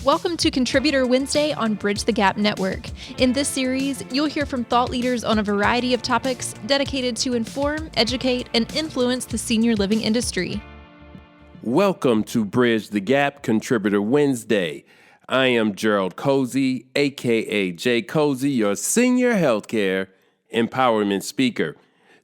Welcome to Contributor Wednesday on Bridge the Gap Network. In this series, you'll hear from thought leaders on a variety of topics dedicated to inform, educate, and influence the senior living industry. Welcome to Bridge the Gap Contributor Wednesday. I am Jerald Cosey, aka J. Cosey, your senior healthcare empowerment speaker.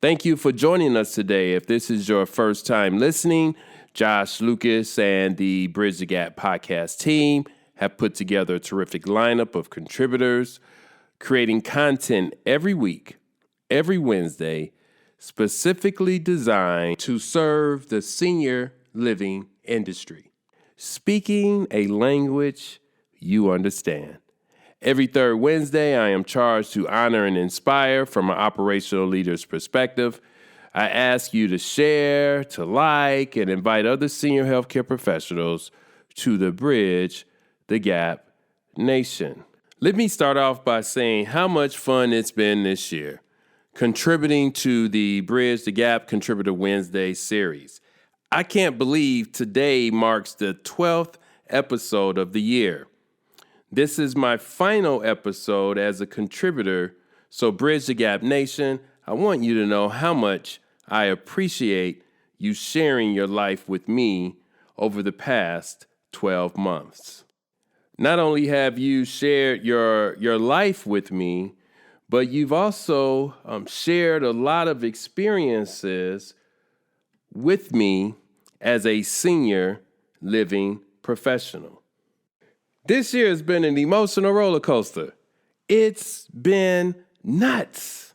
Thank you for joining us today. If this is your first time listening, Josh Lucas and the Bridge the Gap podcast team have put together a terrific lineup of contributors, creating content every week, every Wednesday, specifically designed to serve the senior living industry, speaking a language you understand. Every third Wednesday, I am charged to honor and inspire from an operational leader's perspective. I ask you to share, to like, and invite other senior healthcare professionals to the Bridge the Gap Nation. Let me start off by saying how much fun it's been this year, contributing to the Bridge the Gap Contributor Wednesday series. I can't believe today marks the 12th episode of the year. This is my final episode as a contributor, so Bridge the Gap Nation, I want you to know how much I appreciate you sharing your life with me over the past 12 months. Not only have you shared your life with me, but you've also shared a lot of experiences with me as a senior living professional. This year has been an emotional roller coaster. It's been nuts.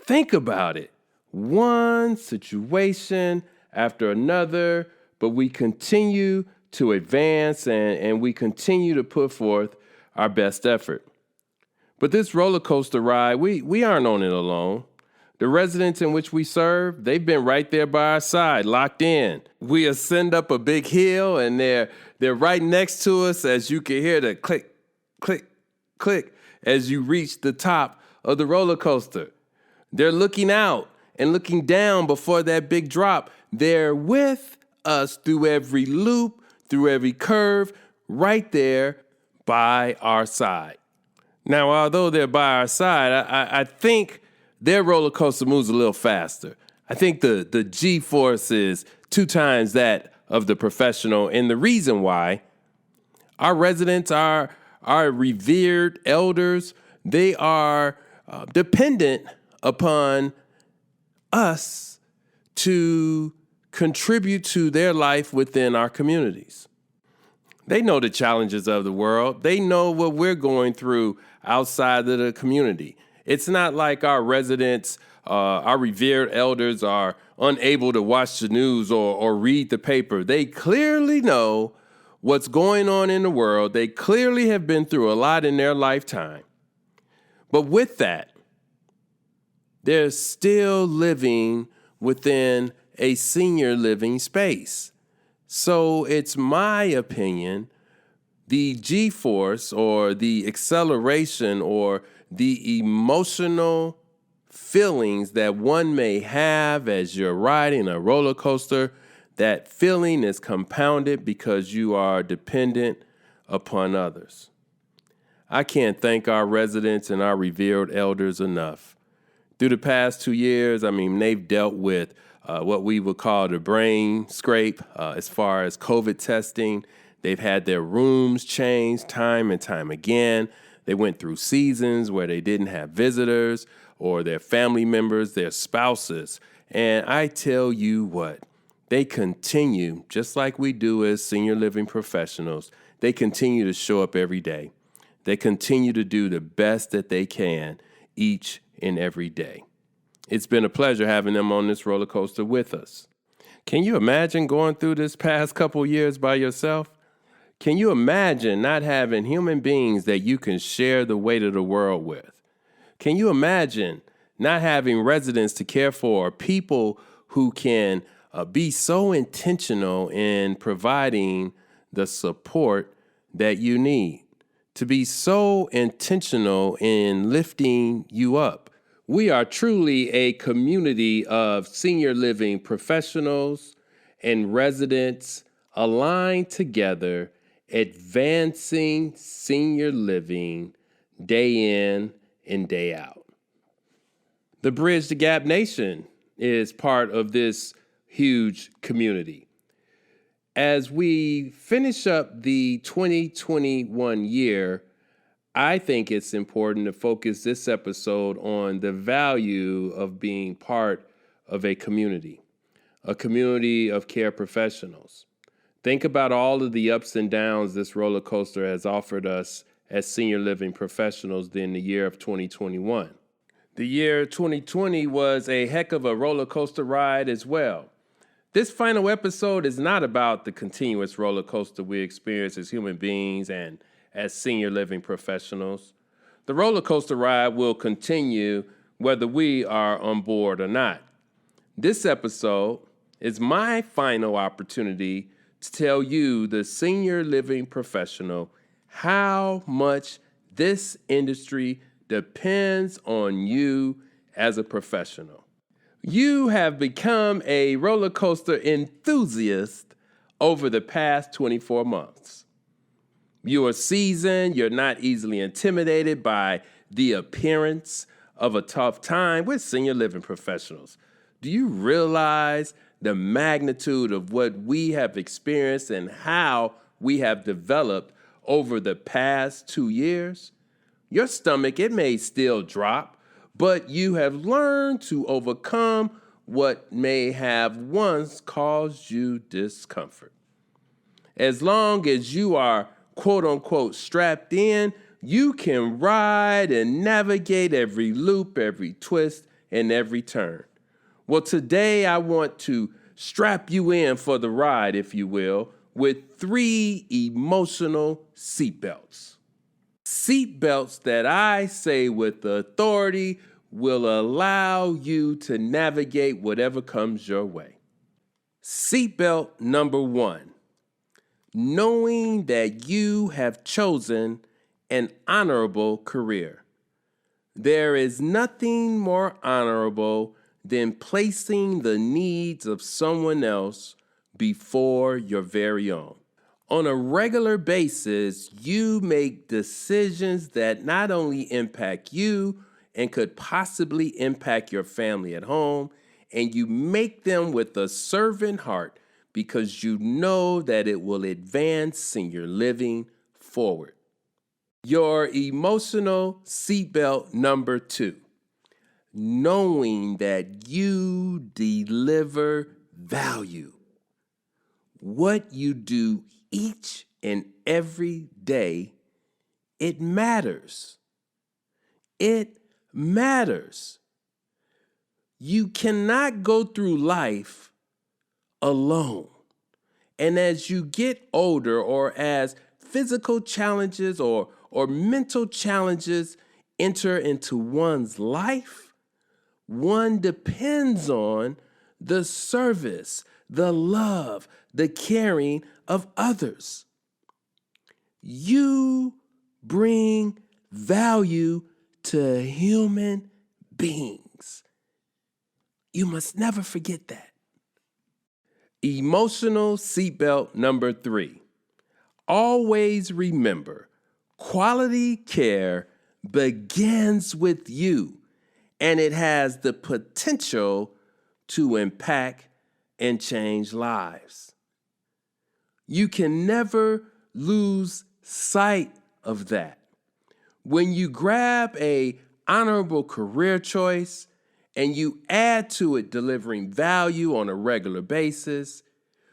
Think about it. One situation after another, but we continue to advance and we continue to put forth our best effort. But this roller coaster ride, we aren't on it alone. The residents in which we serve, they've been right there by our side, locked in. We ascend up a big hill and they're right next to us as you can hear the click, click, click as you reach the top of the roller coaster. They're looking out and looking down before that big drop. They're with us through every loop, through every curve, right there by our side. Now, although they're by our side, I think their roller coaster moves a little faster. I think the G-force is 2 times that of the professional. And the reason why, our residents, our revered elders, they are dependent upon us to contribute to their life within our communities. They know the challenges of the world. They know what we're going through outside of the community. It's not like our residents, our revered elders are unable to watch the news or read the paper. They clearly know what's going on in the world. They clearly have been through a lot in their lifetime. But with that, they're still living within a senior living space. So it's my opinion, the G-force or the acceleration or the emotional feelings that one may have as you're riding a roller coaster, that feeling is compounded because you are dependent upon others. I can't thank our residents and our revered elders enough. Through the past 2 years, they've dealt with what we would call the brain scrape as far as COVID testing. They've had their rooms changed time and time again. They went through seasons where they didn't have visitors or their family members, their spouses. And I tell you what, they continue, just like we do as senior living professionals, they continue to show up every day. They continue to do the best that they can each and every day. It's been a pleasure having them on this roller coaster with us. Can you imagine going through this past couple years by yourself? Can you imagine not having human beings that you can share the weight of the world with? Can you imagine not having residents to care for, people who can be so intentional in providing the support that you need, to be so intentional in lifting you up? We are truly a community of senior living professionals and residents aligned together advancing senior living day in and day out. The Bridge the Gap Nation is part of this huge community. As we finish up the 2021 year, I think it's important to focus this episode on the value of being part of a community of care professionals. Think about all of the ups and downs this roller coaster has offered us as senior living professionals in the year of 2021. The year 2020 was a heck of a roller coaster ride as well. This final episode is not about the continuous roller coaster we experience as human beings and as senior living professionals. The roller coaster ride will continue whether we are on board or not. This episode is my final opportunity to tell you, the senior living professional, how much this industry depends on you as a professional. You have become a roller coaster enthusiast over the past 24 months. You are seasoned, you're not easily intimidated by the appearance of a tough time with senior living professionals. Do you realize the magnitude of what we have experienced and how we have developed over the past 2 years? Your stomach, it may still drop, but you have learned to overcome what may have once caused you discomfort. As long as you are quote unquote strapped in, you can ride and navigate every loop, every twist, and every turn. Well, today I want to strap you in for the ride, if you will, with 3 emotional seatbelts. Seatbelts that I say with authority will allow you to navigate whatever comes your way. Seatbelt number 1, knowing that you have chosen an honorable career. There is nothing more honorable than placing the needs of someone else before your very own. On a regular basis, you make decisions that not only impact you and could possibly impact your family at home, and you make them with a servant heart because you know that it will advance senior living forward. Your emotional seatbelt number 2. Knowing that you deliver value. What you do each and every day, it matters. It matters. You cannot go through life alone. And as you get older, or as physical challenges or mental challenges enter into one's life, one depends on the service, the love, the caring of others. You bring value to human beings. You must never forget that. Emotional seatbelt number 3. Always remember, quality care begins with you. And it has the potential to impact and change lives. You can never lose sight of that. When you grab an honorable career choice and you add to it delivering value on a regular basis,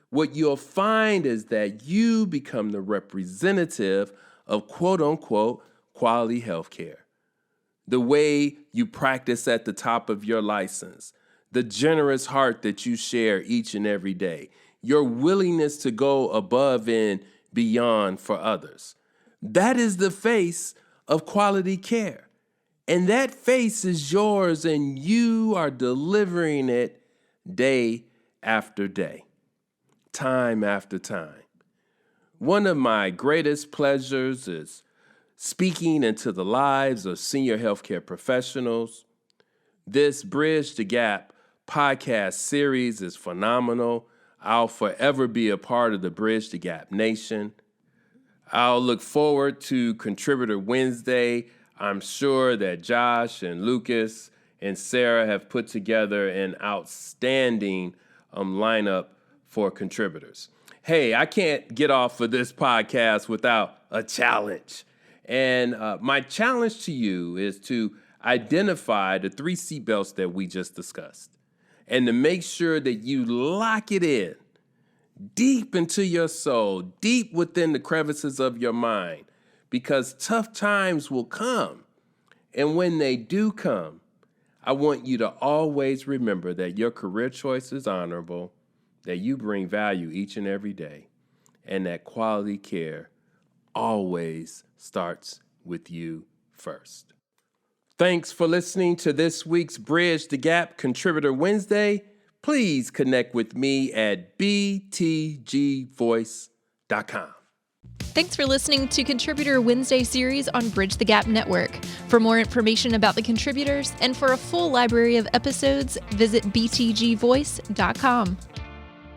what you'll find is that you become the representative of quote unquote quality health care. The way you practice at the top of your license, the generous heart that you share each and every day, your willingness to go above and beyond for others. That is the face of quality care. And that face is yours, and you are delivering it day after day, time after time. One of my greatest pleasures is speaking into the lives of senior healthcare professionals. This Bridge the Gap podcast series is phenomenal. I'll forever be a part of the Bridge the Gap Nation. I'll look forward to Contributor Wednesday. I'm sure that Josh and Lucas and Sarah have put together an outstanding lineup for contributors. Hey, I can't get off of this podcast without a challenge. And my challenge to you is to identify the 3 seatbelts that we just discussed and to make sure that you lock it in deep into your soul, deep within the crevices of your mind, because tough times will come. And when they do come, I want you to always remember that your career choice is honorable, that you bring value each and every day, and that quality care always starts with you first. Thanks for listening to this week's Bridge the Gap Contributor Wednesday. Please connect with me at btgvoice.com. Thanks for listening to Contributor Wednesday series on Bridge the Gap Network. For more information about the contributors and for a full library of episodes, visit btgvoice.com.